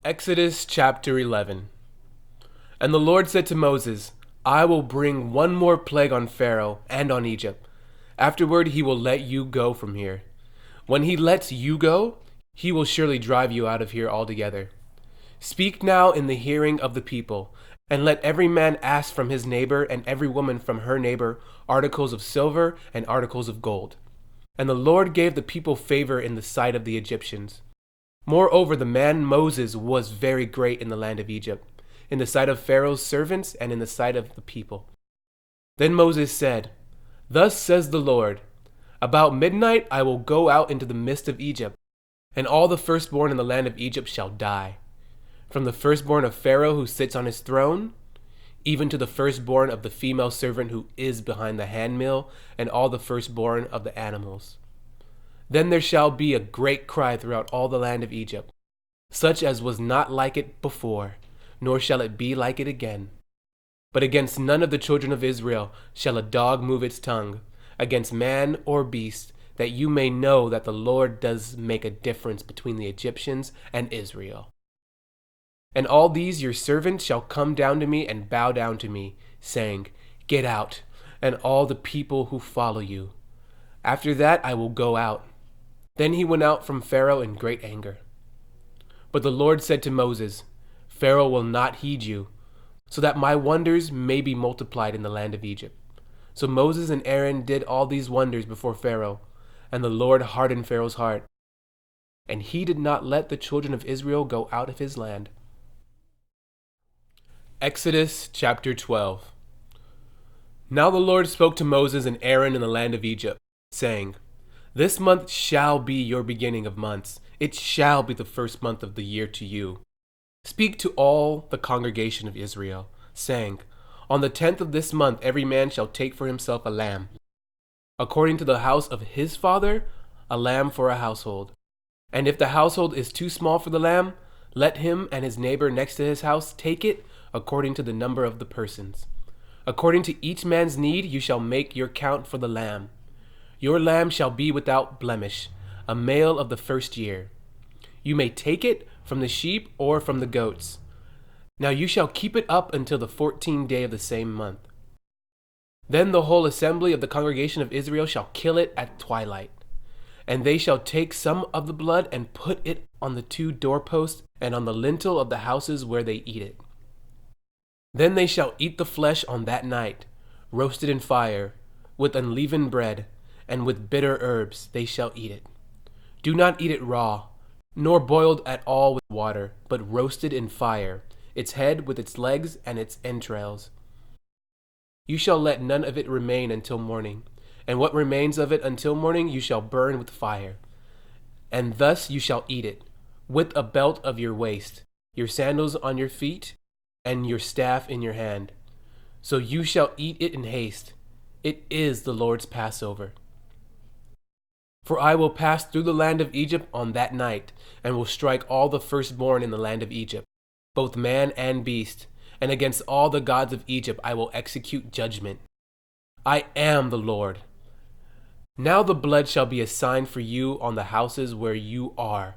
Exodus chapter 11. And the Lord said to Moses, I will bring one more plague on Pharaoh and on Egypt. Afterward he will let you go from here. When he lets you go, he will surely drive you out of here altogether. Speak now in the hearing of the people, and let every man ask from his neighbor and every woman from her neighbor articles of silver and articles of gold. And the Lord gave the people favor in the sight of the Egyptians. Moreover, the man Moses was very great in the land of Egypt, in the sight of Pharaoh's servants and in the sight of the people. Then Moses said, Thus says the Lord, About midnight I will go out into the midst of Egypt, and all the firstborn in the land of Egypt shall die, from the firstborn of Pharaoh who sits on his throne, even to the firstborn of the female servant who is behind the handmill, and all the firstborn of the animals. Then there shall be a great cry throughout all the land of Egypt, such as was not like it before, nor shall it be like it again. But against none of the children of Israel shall a dog move its tongue, against man or beast, that you may know that the Lord does make a difference between the Egyptians and Israel. And all these your servants shall come down to me and bow down to me, saying, Get out, and all the people who follow you. After that I will go out. Then he went out from Pharaoh in great anger. But the Lord said to Moses, Pharaoh will not heed you, so that my wonders may be multiplied in the land of Egypt. So Moses and Aaron did all these wonders before Pharaoh, and the Lord hardened Pharaoh's heart, and he did not let the children of Israel go out of his land. Exodus chapter 12. Now the Lord spoke to Moses and Aaron in the land of Egypt, saying, This month shall be your beginning of months. It shall be the first month of the year to you. Speak to all the congregation of Israel, saying, On the 10th of this month every man shall take for himself a lamb, according to the house of his father, a lamb for a household. And if the household is too small for the lamb, let him and his neighbor next to his house take it according to the number of the persons. According to each man's need you shall make your count for the lamb. Your lamb shall be without blemish, a male of the first year. You may take it from the sheep or from the goats. Now you shall keep it up until the 14th day of the same month. Then the whole assembly of the congregation of Israel shall kill it at twilight. And they shall take some of the blood and put it on the 2 doorposts and on the lintel of the houses where they eat it. Then they shall eat the flesh on that night, roasted in fire, with unleavened bread, and with bitter herbs they shall eat it. Do not eat it raw, nor boiled at all with water, but roasted in fire, its head with its legs and its entrails. You shall let none of it remain until morning, and what remains of it until morning you shall burn with fire. And thus you shall eat it, with a belt of your waist, your sandals on your feet, and your staff in your hand. So you shall eat it in haste. It is the Lord's Passover. For I will pass through the land of Egypt on that night, and will strike all the firstborn in the land of Egypt, both man and beast, and against all the gods of Egypt I will execute judgment. I am the Lord. Now the blood shall be a sign for you on the houses where you are.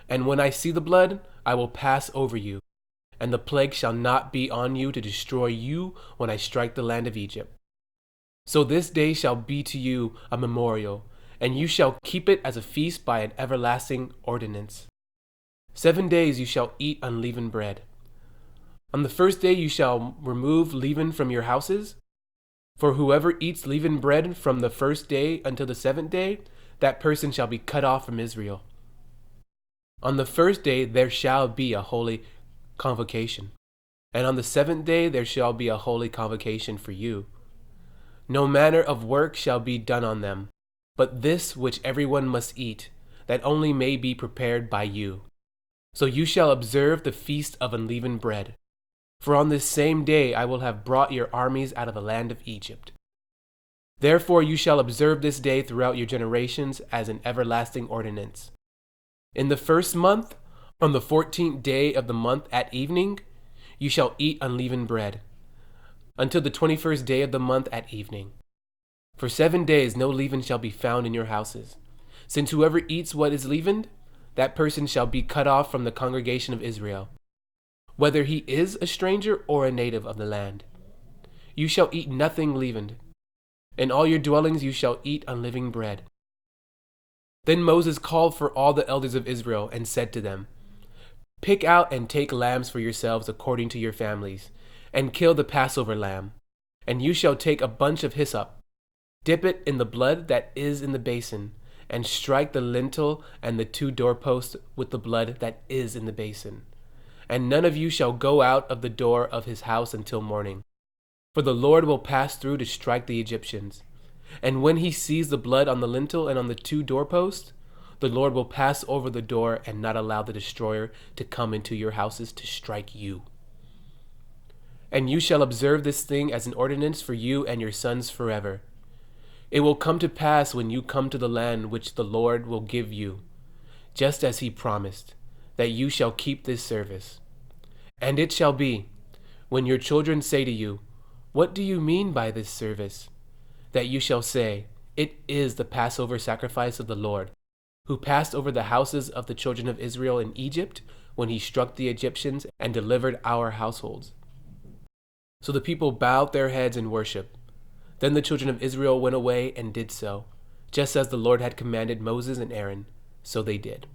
And when I see the blood, I will pass over you, and the plague shall not be on you to destroy you when I strike the land of Egypt. So this day shall be to you a memorial, and you shall keep it as a feast by an everlasting ordinance. 7 days you shall eat unleavened bread. On the first day you shall remove leaven from your houses. For whoever eats leavened bread from the first day until the 7th day, that person shall be cut off from Israel. On the first day there shall be a holy convocation, and on the 7th day there shall be a holy convocation for you. No manner of work shall be done on them, but this which everyone must eat, that only may be prepared by you. So you shall observe the feast of unleavened bread. For on this same day I will have brought your armies out of the land of Egypt. Therefore you shall observe this day throughout your generations as an everlasting ordinance. In the first month, on the 14th day of the month at evening, you shall eat unleavened bread, until the 21st day of the month at evening. For 7 days no leaven shall be found in your houses, since whoever eats what is leavened, that person shall be cut off from the congregation of Israel, whether he is a stranger or a native of the land. You shall eat nothing leavened. In all your dwellings you shall eat unleavened bread. Then Moses called for all the elders of Israel and said to them, Pick out and take lambs for yourselves according to your families, and kill the Passover lamb. And you shall take a bunch of hyssop, dip it in the blood that is in the basin, and strike the lintel and the 2 doorposts with the blood that is in the basin. And none of you shall go out of the door of his house until morning. For the Lord will pass through to strike the Egyptians. And when he sees the blood on the lintel and on the 2 doorposts, the Lord will pass over the door and not allow the destroyer to come into your houses to strike you. And you shall observe this thing as an ordinance for you and your sons forever. It will come to pass when you come to the land which the Lord will give you, just as he promised, that you shall keep this service. And it shall be, when your children say to you, What do you mean by this service? That you shall say, It is the Passover sacrifice of the Lord, who passed over the houses of the children of Israel in Egypt when he struck the Egyptians and delivered our households. So the people bowed their heads in worship. Then the children of Israel went away and did so, just as the Lord had commanded Moses and Aaron, so they did.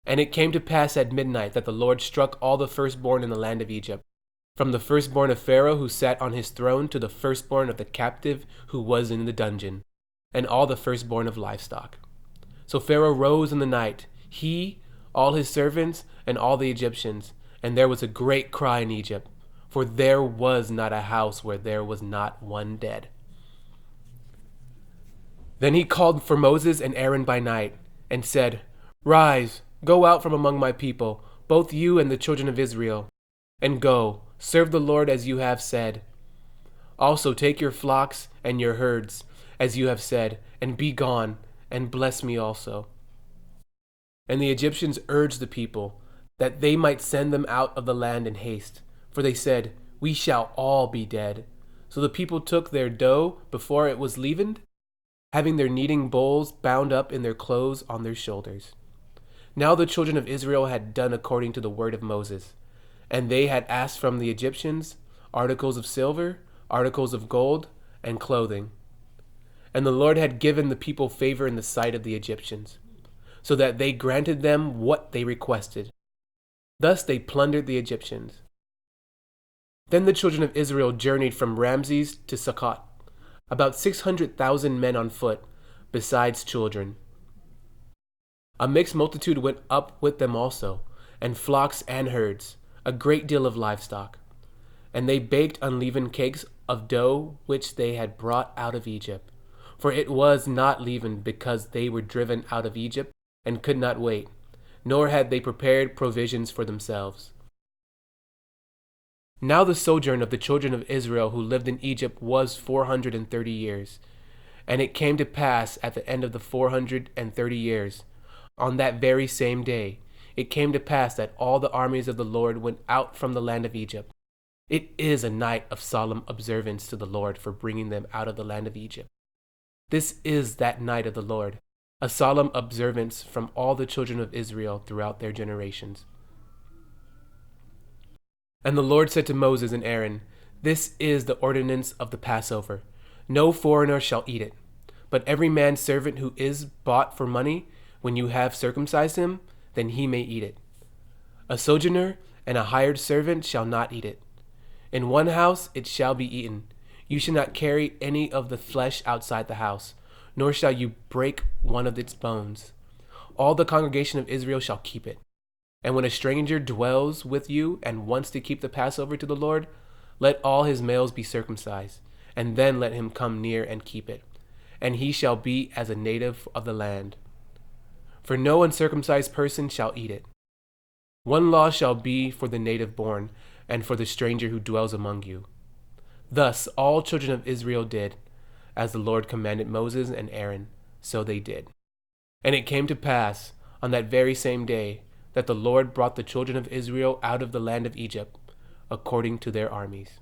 And it came to pass at midnight that the Lord struck all the firstborn in the land of Egypt, from the firstborn of Pharaoh who sat on his throne to the firstborn of the captive who was in the dungeon, and all the firstborn of livestock. So Pharaoh rose in the night, he, all his servants, and all the Egyptians, and there was a great cry in Egypt, for there was not a house where there was not one dead. Then he called for Moses and Aaron by night, and said, Rise, go out from among my people, both you and the children of Israel, and go, serve the Lord as you have said. Also take your flocks and your herds, as you have said, and be gone, and bless me also. And the Egyptians urged the people, that they might send them out of the land in haste. For they said, We shall all be dead. So the people took their dough before it was leavened, having their kneading bowls bound up in their clothes on their shoulders. Now the children of Israel had done according to the word of Moses, and they had asked from the Egyptians articles of silver, articles of gold, and clothing. And the Lord had given the people favor in the sight of the Egyptians, so that they granted them what they requested. Thus they plundered the Egyptians. Then the children of Israel journeyed from Ramses to Succoth, about 600,000 men on foot, besides children. A mixed multitude went up with them also, and flocks and herds, a great deal of livestock. And they baked unleavened cakes of dough which they had brought out of Egypt. For it was not leavened, because they were driven out of Egypt and could not wait, nor had they prepared provisions for themselves. Now the sojourn of the children of Israel who lived in Egypt was 430 years. And it came to pass at the end of the 430 years, on that very same day, it came to pass that all the armies of the Lord went out from the land of Egypt. It is a night of solemn observance to the Lord for bringing them out of the land of Egypt. This is that night of the Lord, a solemn observance from all the children of Israel throughout their generations. And the Lord said to Moses and Aaron, This is the ordinance of the Passover. No foreigner shall eat it, but every man's servant who is bought for money, when you have circumcised him, then he may eat it. A sojourner and a hired servant shall not eat it. In one house it shall be eaten. You shall not carry any of the flesh outside the house, nor shall you break one of its bones. All the congregation of Israel shall keep it. And when a stranger dwells with you and wants to keep the Passover to the Lord, let all his males be circumcised, and then let him come near and keep it. And he shall be as a native of the land. For no uncircumcised person shall eat it. One law shall be for the native born, and for the stranger who dwells among you. Thus all children of Israel did, as the Lord commanded Moses and Aaron, so they did. And it came to pass, on that very same day, that the Lord brought the children of Israel out of the land of Egypt, according to their armies.